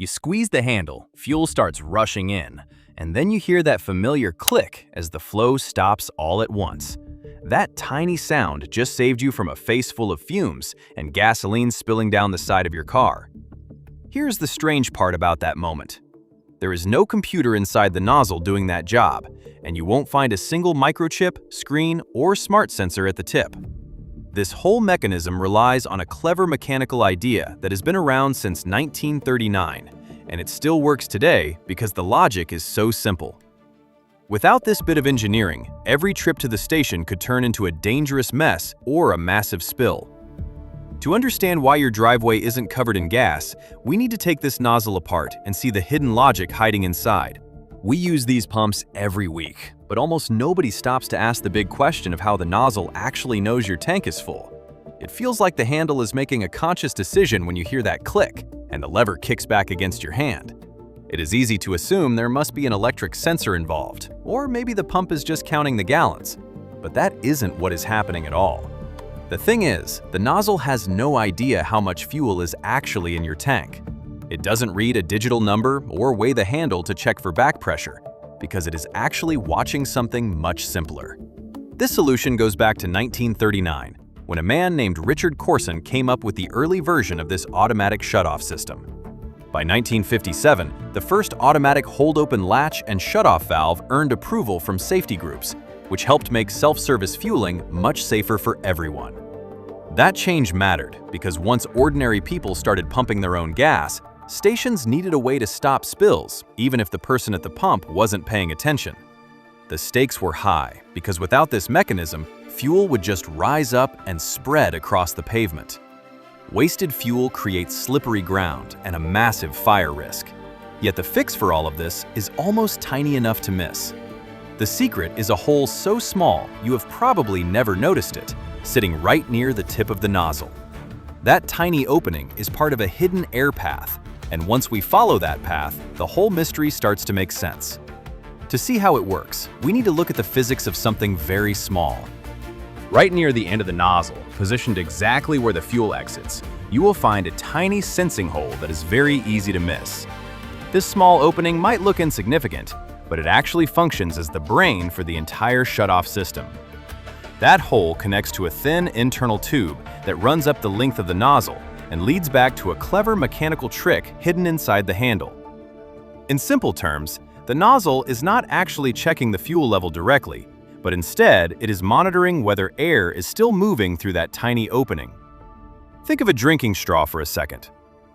You squeeze the handle, fuel starts rushing in, and then you hear that familiar click as the flow stops all at once. That tiny sound just saved you from a face full of fumes and gasoline spilling down the side of your car. Here's the strange part about that moment. There is no computer inside the nozzle doing that job, and you won't find a single microchip, screen, or smart sensor at the tip. This whole mechanism relies on a clever mechanical idea that has been around since 1939, and it still works today because the logic is so simple. Without this bit of engineering, every trip to the station could turn into a dangerous mess or a massive spill. To understand why your driveway isn't covered in gas, we need to take this nozzle apart and see the hidden logic hiding inside. We use these pumps every week, but almost nobody stops to ask the big question of how the nozzle actually knows your tank is full. It feels like the handle is making a conscious decision when you hear that click, and the lever kicks back against your hand. It is easy to assume there must be an electric sensor involved, or maybe the pump is just counting the gallons. But that isn't what is happening at all. The thing is, the nozzle has no idea how much fuel is actually in your tank. It doesn't read a digital number or weigh the handle to check for back pressure, because it is actually watching something much simpler. This solution goes back to 1939, when a man named Richard Corson came up with the early version of this automatic shutoff system. By 1957, the first automatic hold-open latch and shutoff valve earned approval from safety groups, which helped make self-service fueling much safer for everyone. That change mattered because once ordinary people started pumping their own gas, stations needed a way to stop spills, even if the person at the pump wasn't paying attention. The stakes were high because without this mechanism, fuel would just rise up and spread across the pavement. Wasted fuel creates slippery ground and a massive fire risk. Yet the fix for all of this is almost tiny enough to miss. The secret is a hole so small you have probably never noticed it, sitting right near the tip of the nozzle. That tiny opening is part of a hidden air path, and once we follow that path, the whole mystery starts to make sense. To see how it works, we need to look at the physics of something very small. Right near the end of the nozzle, positioned exactly where the fuel exits, you will find a tiny sensing hole that is very easy to miss. This small opening might look insignificant, but it actually functions as the brain for the entire shutoff system. That hole connects to a thin internal tube that runs up the length of the nozzle and leads back to a clever mechanical trick hidden inside the handle. In simple terms, the nozzle is not actually checking the fuel level directly, but instead it is monitoring whether air is still moving through that tiny opening. Think of a drinking straw for a second.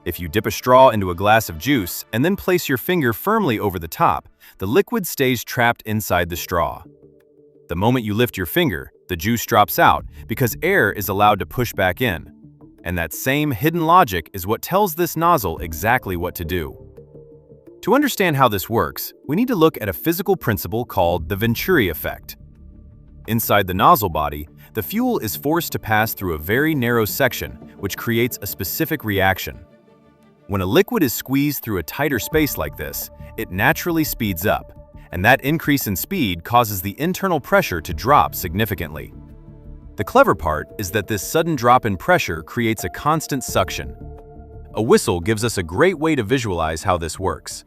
If you dip a straw into a glass of juice and then place your finger firmly over the top, the liquid stays trapped inside the straw. The moment you lift your finger, the juice drops out because air is allowed to push back in. And that same hidden logic is what tells this nozzle exactly what to do. To understand how this works, we need to look at a physical principle called the Venturi effect. Inside the nozzle body, the fuel is forced to pass through a very narrow section, which creates a specific reaction. When a liquid is squeezed through a tighter space like this, it naturally speeds up, and that increase in speed causes the internal pressure to drop significantly. The clever part is that this sudden drop in pressure creates a constant suction. A whistle gives us a great way to visualize how this works.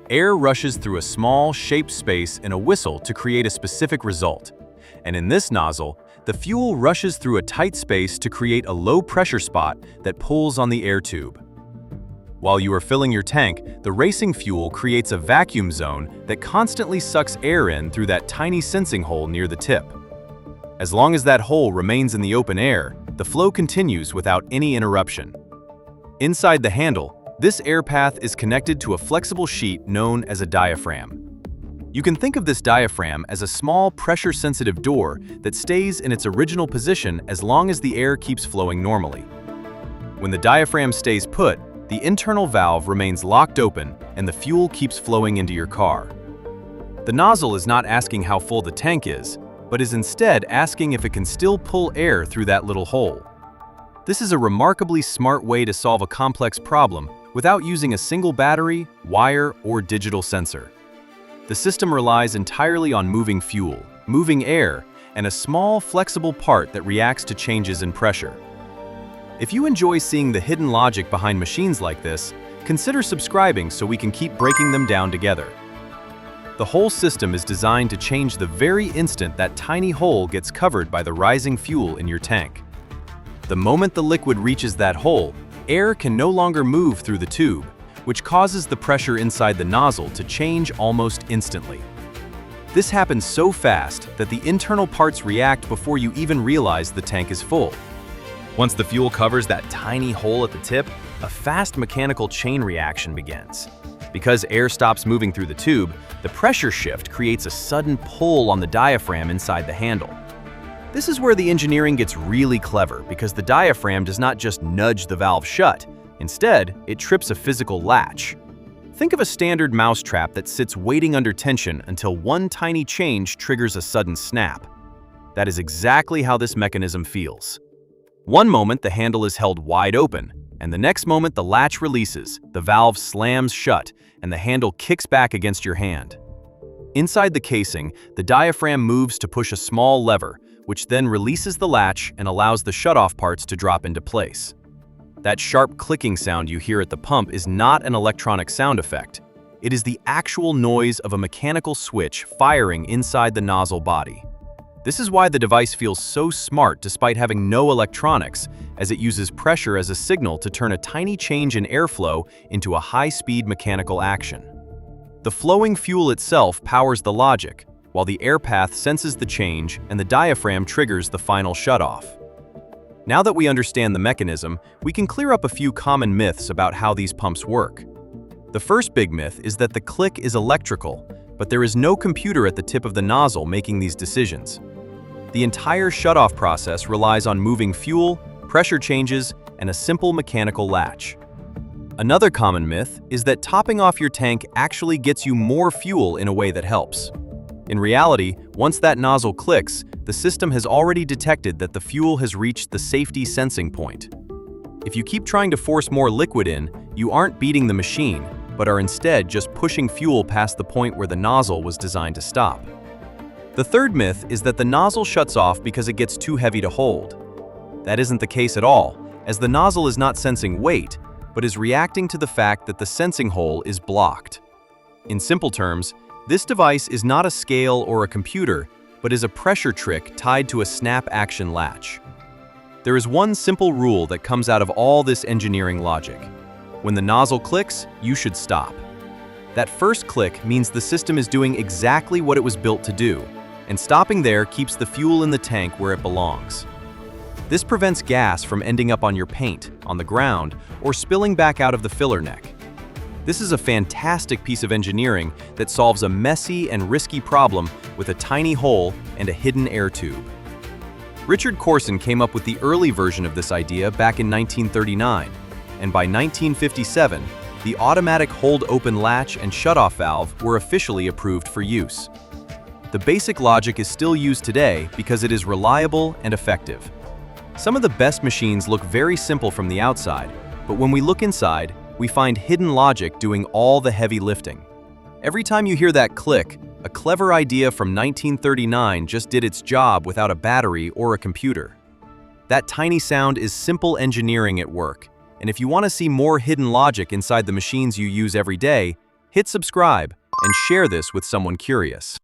Air rushes through a small, shaped space in a whistle to create a specific result. And in this nozzle, the fuel rushes through a tight space to create a low-pressure spot that pulls on the air tube. While you are filling your tank, the racing fuel creates a vacuum zone that constantly sucks air in through that tiny sensing hole near the tip. As long as that hole remains in the open air, the flow continues without any interruption. Inside the handle, this air path is connected to a flexible sheet known as a diaphragm. You can think of this diaphragm as a small pressure-sensitive door that stays in its original position as long as the air keeps flowing normally. When the diaphragm stays put, the internal valve remains locked open and the fuel keeps flowing into your car. The nozzle is not asking how full the tank is, but is instead asking if it can still pull air through that little hole. This is a remarkably smart way to solve a complex problem without using a single battery, wire, or digital sensor. The system relies entirely on moving fuel, moving air, and a small, flexible part that reacts to changes in pressure. If you enjoy seeing the hidden logic behind machines like this, consider subscribing so we can keep breaking them down together. The whole system is designed to change the very instant that tiny hole gets covered by the rising fuel in your tank. The moment the liquid reaches that hole, air can no longer move through the tube, which causes the pressure inside the nozzle to change almost instantly. This happens so fast that the internal parts react before you even realize the tank is full. Once the fuel covers that tiny hole at the tip, a fast mechanical chain reaction begins. Because air stops moving through the tube, the pressure shift creates a sudden pull on the diaphragm inside the handle. This is where the engineering gets really clever, because the diaphragm does not just nudge the valve shut. Instead, it trips a physical latch. Think of a standard mousetrap that sits waiting under tension until one tiny change triggers a sudden snap. That is exactly how this mechanism feels. One moment the handle is held wide open, and the next moment the latch releases, the valve slams shut, and the handle kicks back against your hand. Inside the casing, the diaphragm moves to push a small lever, which then releases the latch and allows the shutoff parts to drop into place. That sharp clicking sound you hear at the pump is not an electronic sound effect. It is the actual noise of a mechanical switch firing inside the nozzle body. This is why the device feels so smart despite having no electronics, as it uses pressure as a signal to turn a tiny change in airflow into a high-speed mechanical action. The flowing fuel itself powers the logic, while the air path senses the change and the diaphragm triggers the final shutoff. Now that we understand the mechanism, we can clear up a few common myths about how these pumps work. The first big myth is that the click is electrical, but there is no computer at the tip of the nozzle making these decisions. The entire shutoff process relies on moving fuel, pressure changes, and a simple mechanical latch. Another common myth is that topping off your tank actually gets you more fuel in a way that helps. In reality, once that nozzle clicks, the system has already detected that the fuel has reached the safety sensing point. If you keep trying to force more liquid in, you aren't beating the machine, but are instead just pushing fuel past the point where the nozzle was designed to stop. The third myth is that the nozzle shuts off because it gets too heavy to hold. That isn't the case at all, as the nozzle is not sensing weight, but is reacting to the fact that the sensing hole is blocked. In simple terms, this device is not a scale or a computer, but is a pressure trick tied to a snap-action latch. There is one simple rule that comes out of all this engineering logic. When the nozzle clicks, you should stop. That first click means the system is doing exactly what it was built to do, and stopping there keeps the fuel in the tank where it belongs. This prevents gas from ending up on your paint, on the ground, or spilling back out of the filler neck. This is a fantastic piece of engineering that solves a messy and risky problem with a tiny hole and a hidden air tube. Richard Corson came up with the early version of this idea back in 1939, and by 1957, the automatic hold-open latch and shutoff valve were officially approved for use. The basic logic is still used today because it is reliable and effective. Some of the best machines look very simple from the outside, but when we look inside, we find hidden logic doing all the heavy lifting. Every time you hear that click, a clever idea from 1939 just did its job without a battery or a computer. That tiny sound is simple engineering at work, and if you want to see more hidden logic inside the machines you use every day, hit subscribe and share this with someone curious.